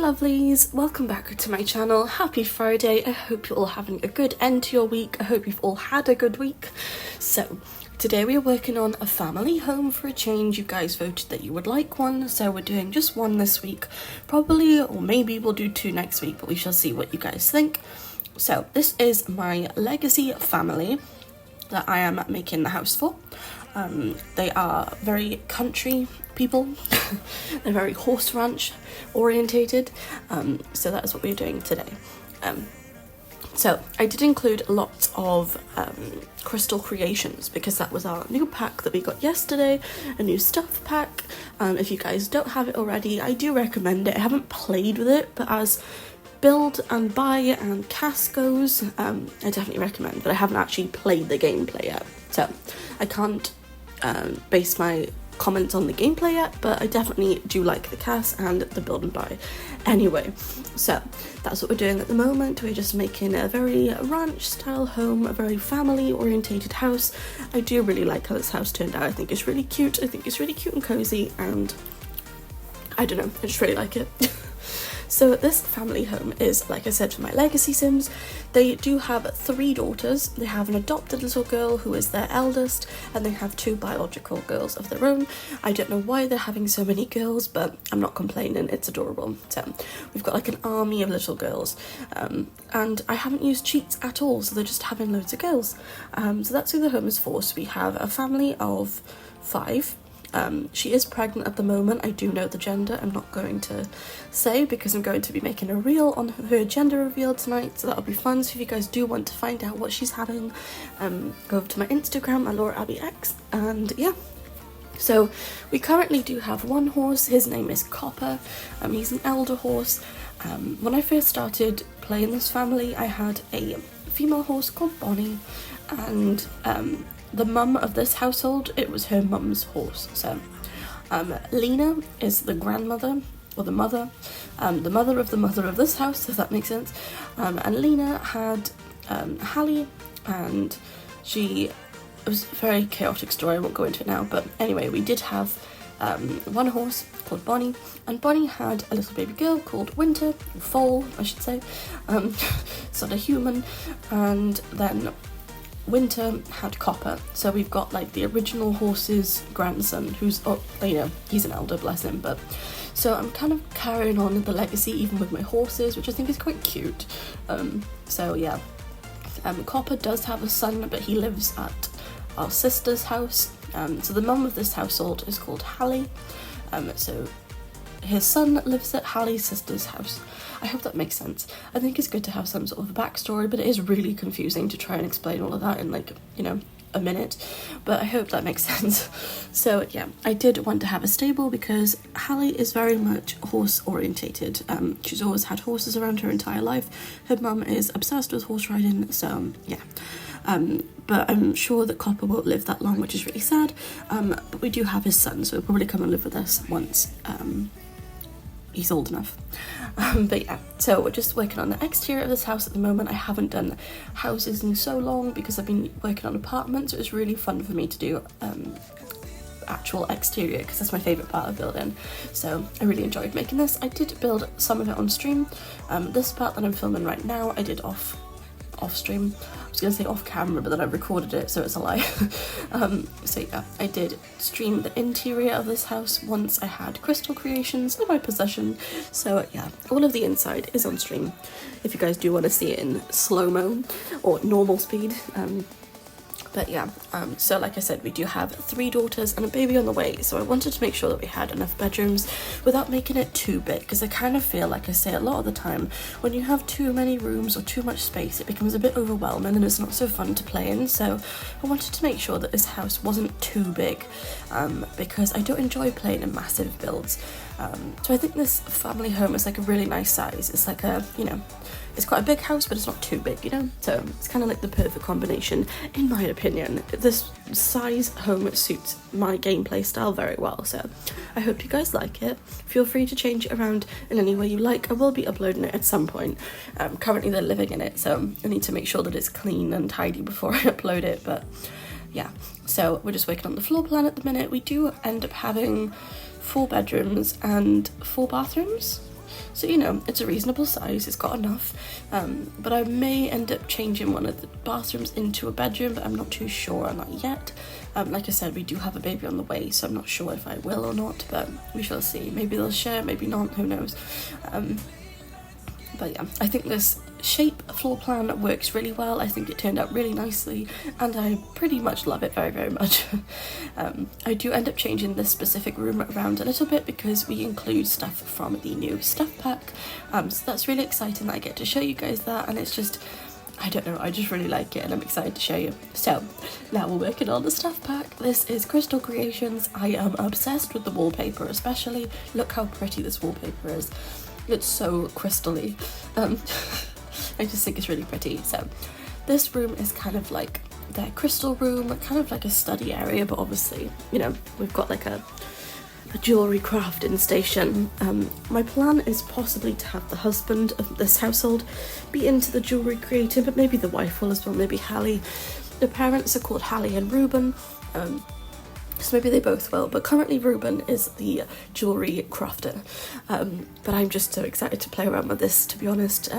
lovelies, welcome back to my channel. Happy Friday. I hope you're all having a good end to your week. I hope you've all had a good week. So today we are working on a family home for a change. You guys voted that you would like one, so we're doing just one this week. Probably, or maybe we'll do two next week, but we shall see what you guys think. So this is my legacy family that I am making the house for. They are very country people. They're very horse ranch orientated, so that is what we're doing today. So I did include lots of crystal creations because that was our new pack that we got yesterday, a new stuff pack. If you guys don't have it already, I do recommend it. I haven't played with it, but as build and buy and cast goes, I definitely recommend, but I haven't actually played the gameplay yet, so I can't base my comments on the gameplay yet, but I definitely do like the cast and the build and buy anyway. So that's what we're doing at the moment. We're just making a very ranch style home, a very family orientated house. I do really like how this house turned out. I think it's really cute. I think it's really cute and cozy, and I don't know, I just really like it. So this family home is, like I said, for my legacy sims. They do have 3 daughters. They have an adopted little girl who is their eldest, and they have 2 biological girls of their own. I don't know why they're having so many girls, but I'm not complaining, it's adorable. So we've got like an army of little girls, and I haven't used cheats at all, so they're just having loads of girls. So that's who the home is for. So we have a family of 5. She is pregnant at the moment. I do know the gender. I'm not going to say because I'm going to be making a reel on her gender reveal tonight, so that'll be fun. So if you guys do want to find out what she's having, go over to my Instagram at LauraAbbeyX, and yeah. So we currently do have one horse. His name is Copper. He's an elder horse. When I first started playing this family, I had a female horse called Bonnie, and the mum of this household, it was her mum's horse. So Lena is the grandmother, or the mother of the mother of this house, if that makes sense. And Lena had Hallie, and it was a very chaotic story, I won't go into it now, but anyway, we did have one horse called Bonnie, and Bonnie had a little baby girl called Winter, or Foal I should say, sort of human, and then Winter had Copper. So we've got like the original horse's grandson, who's, he's an elder, bless him, but so I'm kind of carrying on the legacy even with my horses, which I think is quite cute. So yeah, Copper does have a son, but he lives at our sister's house. So the mum of this household is called Hallie. So his son lives at Hallie's sister's house. I hope that makes sense. I think it's good to have some sort of a backstory, but it is really confusing to try and explain all of that in like, a minute, but I hope that makes sense. So yeah, I did want to have a stable because Hallie is very much horse orientated. She's always had horses around her entire life. Her mum is obsessed with horse riding, so yeah. But I'm sure that Copper won't live that long, which is really sad. But we do have his son, so he'll probably come and live with us once he's old enough. But yeah, so we're just working on the exterior of this house at the moment. I haven't done houses in so long because I've been working on apartments, so it's really fun for me to do actual exterior because that's my favourite part of building. So I really enjoyed making this. I did build some of it on stream. This part that I'm filming right now I did off stream. I was going to say off camera, but then I recorded it, so it's a lie. So yeah, I did stream the interior of this house once I had crystal creations in my possession. So yeah, all of the inside is on stream if you guys do want to see it in slow-mo or normal speed. But yeah, so like I said, we do have 3 daughters and a baby on the way, so I wanted to make sure that we had enough bedrooms without making it too big, because I kind of feel, like I say a lot of the time, when you have too many rooms or too much space, it becomes a bit overwhelming and it's not so fun to play in. So I wanted to make sure that this house wasn't too big, because I don't enjoy playing in massive builds. So I think this family home is like a really nice size. It's like a, it's quite a big house, but it's not too big, so it's kind of like the perfect combination, in my opinion. This size home suits my gameplay style very well, so I hope you guys like it. Feel free to change it around in any way you like. I will be uploading it at some point. Currently they're living in it, so I need to make sure that it's clean and tidy before I upload it, but yeah. So we're just working on the floor plan at the minute. We do end up having 4 bedrooms and 4 bathrooms. So, you know, it's a reasonable size, it's got enough. But I may end up changing one of the bathrooms into a bedroom, but I'm not too sure on that yet. Like I said, we do have a baby on the way, so I'm not sure if I will or not, but we shall see. Maybe they'll share, maybe not, who knows. But yeah, I think this shape floor plan works really well. I think it turned out really nicely, and I pretty much love it very, very much. I do end up changing this specific room around a little bit because we include stuff from the new stuff pack. So that's really exciting that I get to show you guys that, and it's just, I don't know, I just really like it and I'm excited to show you. So now we're working on the stuff pack. This is Crystal Creations. I am obsessed with the wallpaper especially. Look how pretty this wallpaper is. It's so crystally. I just think it's really pretty. So this room is kind of like their crystal room, kind of like a study area, but obviously, you know, we've got like a jewellery crafting station. My plan is possibly to have the husband of this household be into the jewellery creating, but maybe the wife will as well, maybe Hallie. The parents are called Hallie and Ruben. So maybe they both will, but currently Ruben is the jewellery crafter. But I'm just so excited to play around with this, to be honest.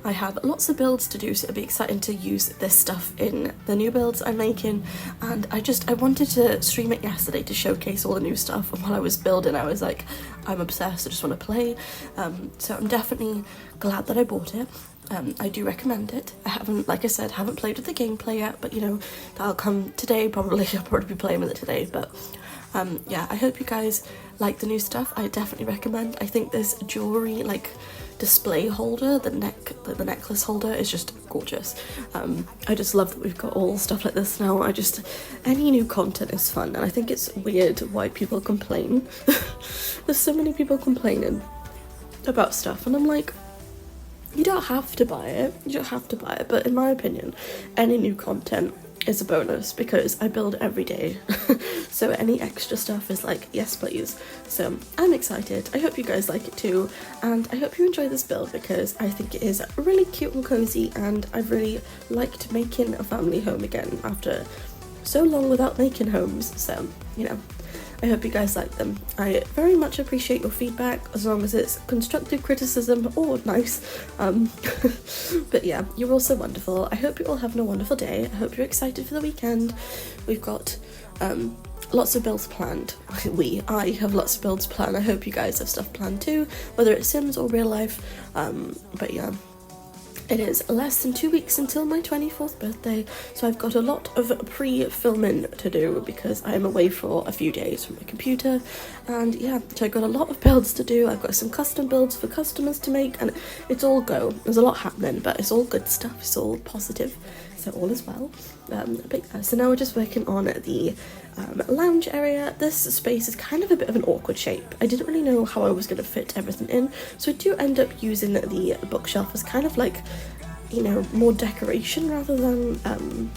I have lots of builds to do, so it'll be exciting to use this stuff in the new builds I'm making. And I wanted to stream it yesterday to showcase all the new stuff, and while I was building I was like, I'm obsessed, I just want to play. So I'm definitely glad that I bought it. I do recommend it. I haven't, like I said, haven't played with the gameplay yet, but you know, that'll come today probably. I'll probably be playing with it today, but yeah, I hope you guys like the new stuff. I definitely recommend. I think this jewellery like display holder, the necklace holder is just gorgeous. I just love that we've got all stuff like this now. Any new content is fun, and I think it's weird why people complain. There's so many people complaining about stuff, and I'm like, you don't have to buy it, but in my opinion, any new content is a bonus because I build every day. So any extra stuff is like, yes please. So I'm excited. I hope you guys like it too, and I hope you enjoy this build because I think it is really cute and cozy, and I've really liked making a family home again after so long without making homes. So, you know, I hope you guys like them. I very much appreciate your feedback, as long as it's constructive criticism or nice. But yeah, you're all so wonderful. I hope you're all having a wonderful day. I hope you're excited for the weekend. We've got lots of builds planned. I have lots of builds planned. I hope you guys have stuff planned too, whether it's Sims or real life. But yeah. It is less than 2 weeks until my 24th birthday, so I've got a lot of pre-filming to do because I'm away for a few days from my computer, and yeah, so I've got a lot of builds to do. I've got some custom builds for customers to make, and it's all go. There's a lot happening, but it's all good stuff, it's all positive, so all is well. But yeah, so now we're just working on the lounge area. This space is kind of a bit of an awkward shape. I didn't really know how I was going to fit everything in, so I do end up using the bookshelf as kind of like, you know, more decoration rather than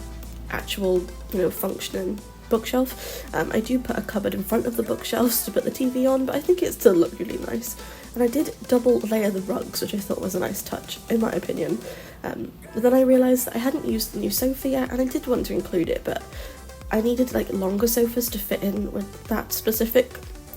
actual, you know, functioning bookshelf. I do put a cupboard in front of the bookshelves to put the TV on, but I think it still looked really nice. And I did double layer the rugs, which I thought was a nice touch, in my opinion. But then I realised that I hadn't used the new sofa yet, and I did want to include it, but I needed like longer sofas to fit in with that specific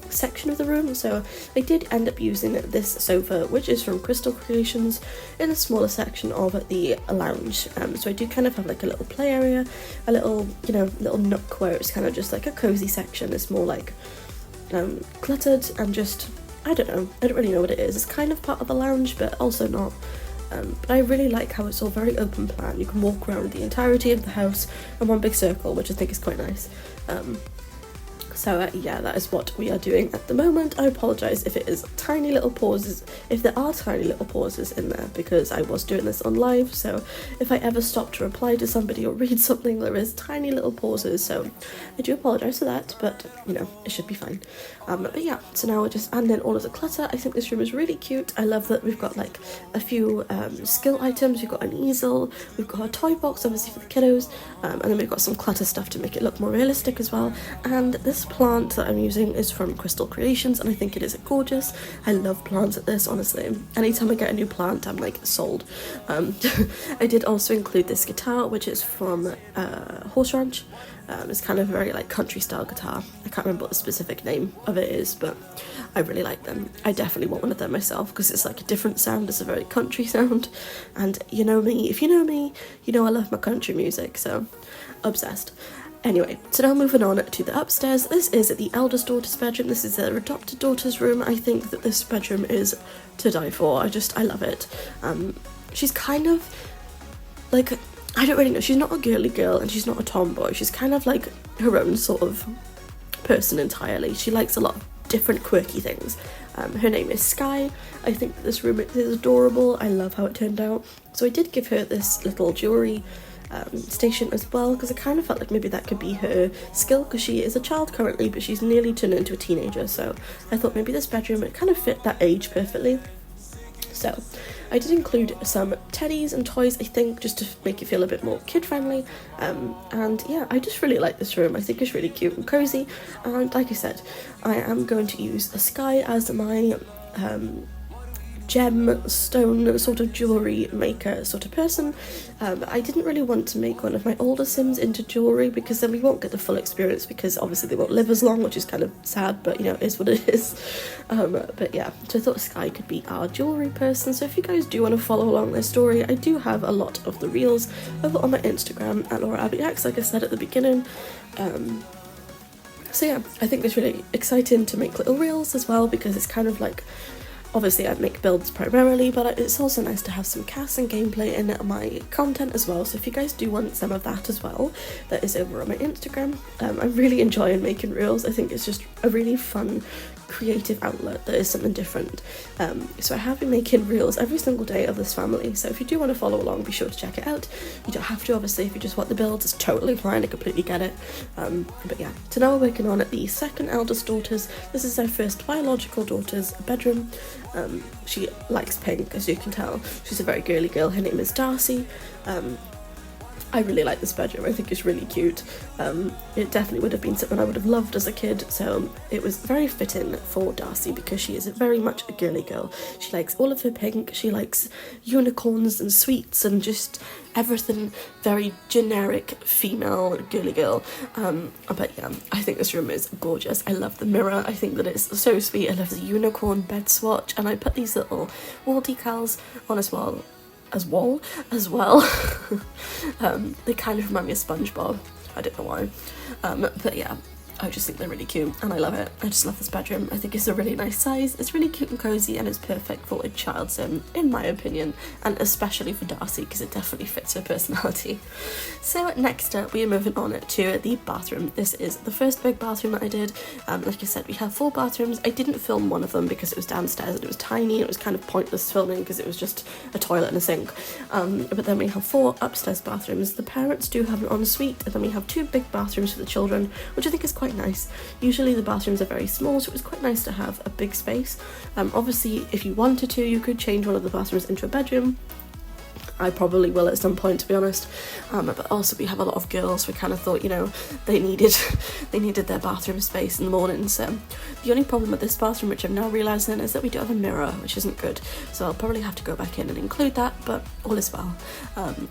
section of the room, so I did end up using this sofa, which is from Crystal Creations, in a smaller section of the lounge. So I do kind of have like a little play area, a little, you know, little nook where it's kind of just like a cozy section. It's more like cluttered and just, I don't know, I don't really know what it is. It's kind of part of the lounge, but also not. But I really like how it's all very open plan. You can walk around the entirety of the house in one big circle, which I think is quite nice. So yeah, that is what we are doing at the moment. I apologise if it is tiny little pauses, if there are tiny little pauses in there, because I was doing this on live, so if I ever stop to reply to somebody or read something, there is tiny little pauses, so I do apologise for that, but you know, it should be fine. But yeah, so now we're just adding in all of the clutter. I think this room is really cute. I love that we've got like a few skill items. We've got an easel, we've got a toy box obviously for the kiddos, and then we've got some clutter stuff to make it look more realistic as well. And this this plant that I'm using is from Crystal Creations, and I think it is gorgeous. I love plants at this, honestly. Anytime I get a new plant, I'm like sold. I did also include this guitar, which is from Horse Ranch. It's kind of a very like country style guitar. I can't remember what the specific name of it is, but I really like them. I definitely want one of them myself because it's like a different sound. It's a very country sound, and you know me, if you know me, you know I love my country music, so obsessed. Anyway, so now moving on to the upstairs. This is the eldest daughter's bedroom. This is their adopted daughter's room. I think that this bedroom is to die for. I love it. She's kind of like, I don't really know, she's not a girly girl and she's not a tomboy. She's kind of like her own sort of person entirely. She likes a lot of different quirky things. Her name is Sky. I think this room is adorable. I love how it turned out. So I did give her this little jewellery station as well, because I kind of felt like maybe that could be her skill, because she is a child currently, but she's nearly turned into a teenager, so I thought maybe this bedroom would kind of fit that age perfectly. So I did include some teddies and toys, I think, just to make it feel a bit more kid-friendly, and yeah, I just really like this room. I think it's really cute and cozy, and like I said, I am going to use a Sky as my gemstone sort of jewellery maker sort of person. I didn't really want to make one of my older Sims into jewellery, because then we won't get the full experience, because obviously they won't live as long, which is kind of sad, but you know, it is what it is. But yeah, so I thought Sky could be our jewellery person. So if you guys do want to follow along their story, I do have a lot of the reels over on my Instagram at LauraAbbeyX, like I said at the beginning. So yeah, I think it's really exciting to make little reels as well, because it's kind of like, obviously I make builds primarily, but it's also nice to have some casts and gameplay in my content as well. So if you guys do want some of that as well, that is over on my Instagram. I'm really enjoying making reels. I think it's just a really fun creative outlet that is something different. So I have been making reels every single day of this family, so if you do want to follow along, be sure to check it out. You don't have to, obviously. If you just want the builds, it's totally fine. I completely get it. But yeah, so now we're working on the second eldest daughter's. This is our first biological daughter's bedroom. She likes pink, as you can tell. She's a very girly girl. Her name is Darcy. I really like this bedroom. I think it's really cute. It definitely would have been something I would have loved as a kid, so it was very fitting for Darcy, because she is very much a girly girl. She likes all of her pink. She likes unicorns and sweets and just everything very generic female girly girl. But yeah, I think this room is gorgeous. I love the mirror. I think that it's so sweet. I love the unicorn bed swatch, and I put these little wall decals on as well. They kind of remind me of SpongeBob. I don't know why. But yeah, I just think they're really cute and I love it. I just love this bedroom. I think it's a really nice size. It's really cute and cozy, and it's perfect for a child sim, in my opinion, and especially for Darcy, because it definitely fits her personality. So next up, we are moving on to the bathroom. This is the first big bathroom that I did. Like I said, we have 4 bathrooms. I didn't film one of them because it was downstairs and it was tiny and it was kind of pointless filming because it was just a toilet and a sink. But then we have 4 upstairs bathrooms. The parents do have an ensuite, and then we have 2 big bathrooms for the children, which I think is quite nice. Usually the bathrooms are very small, so it was quite nice to have a big space. Obviously, if you wanted to, you could change one of the bathrooms into a bedroom. I probably will at some point, to be honest. But also we have a lot of girls. We kind of thought, you know, they needed their bathroom space in the morning. So the only problem with this bathroom, which I'm now realising, is that we don't have a mirror, which isn't good. So I'll probably have to go back in and include that, but all is well.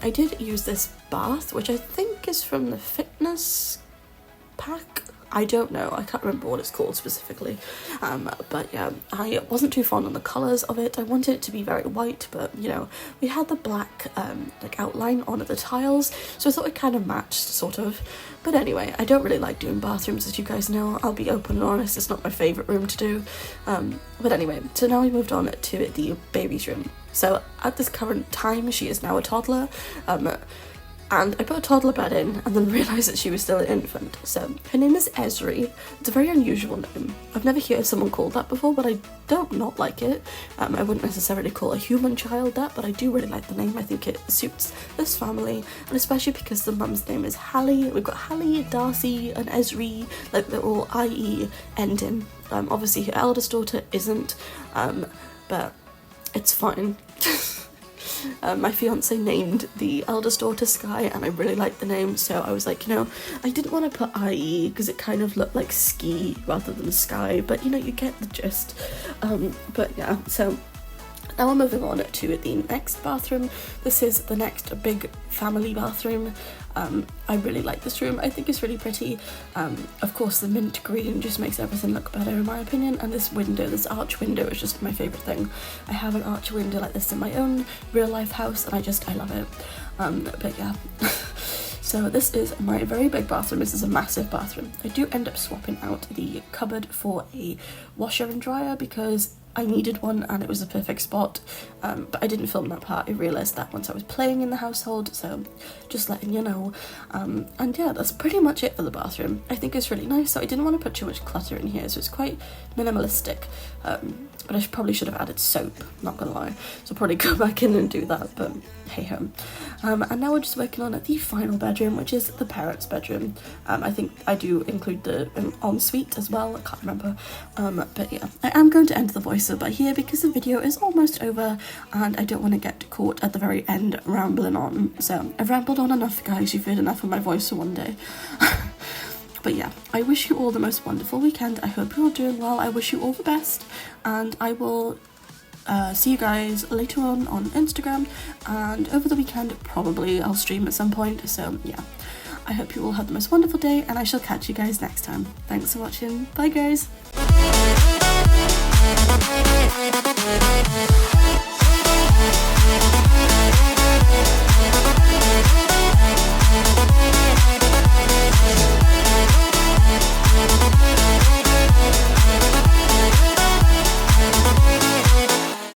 I did use this bath, which I think is from the fitness pack. I don't know, I can't remember what it's called specifically, but yeah, I wasn't too fond on the colours of it. I wanted it to be very white, but you know, we had the black like outline on the tiles, so I thought it kind of matched, sort of. But anyway, I don't really like doing bathrooms, as you guys know. I'll be open and honest, it's not my favourite room to do. But anyway, so now we moved on to the baby's room. So at this current time, she is now a toddler. And I put a toddler bed in and then realised that she was still an infant. So her name is Esri. It's a very unusual name. I've never heard someone called that before, but I don't not like it. I wouldn't necessarily call a human child that, but I do really like the name. I think it suits this family, and especially because the mum's name is Hallie. We've got Hallie, Darcy and Esri, like they're all IE ending. Obviously her eldest daughter isn't, but it's fine. My fiance named the eldest daughter Sky, and I really liked the name, so I was like, you know, I didn't want to put IE because it kind of looked like ski rather than sky, but you know, you get the gist. But yeah, so now we're moving on to the next bathroom. This is the next big family bathroom. I really like this room. I think it's really pretty. Of course, the mint green just makes everything look better in my opinion, and this window, this arch window, is just my favourite thing. I have an arch window like this in my own real life house, and I love it. But yeah. So this is my very big bathroom. This is a massive bathroom. I do end up swapping out the cupboard for a washer and dryer because I needed one and it was a perfect spot, but I didn't film that part. I realised that once I was playing in the household, so just letting you know. And yeah, that's pretty much it for the bathroom. I think it's really nice, so I didn't want to put too much clutter in here, so it's quite minimalistic. But I probably should have added soap, not gonna lie, so I'll probably go back in and do that, but hey ho. And now we're just working on the final bedroom, which is the parents' bedroom. I think I do include the ensuite as well, I can't remember. But yeah, I am going to end the voiceover here because the video is almost over and I don't want to get caught at the very end rambling on. So I've rambled on enough, guys, you've heard enough of my voice for one day. But yeah, I wish you all the most wonderful weekend. I hope you're all doing well. I wish you all the best, and I will see you guys later on Instagram, and over the weekend probably I'll stream at some point. So yeah, I hope you all have the most wonderful day, and I shall catch you guys next time. Thanks for watching. Bye guys.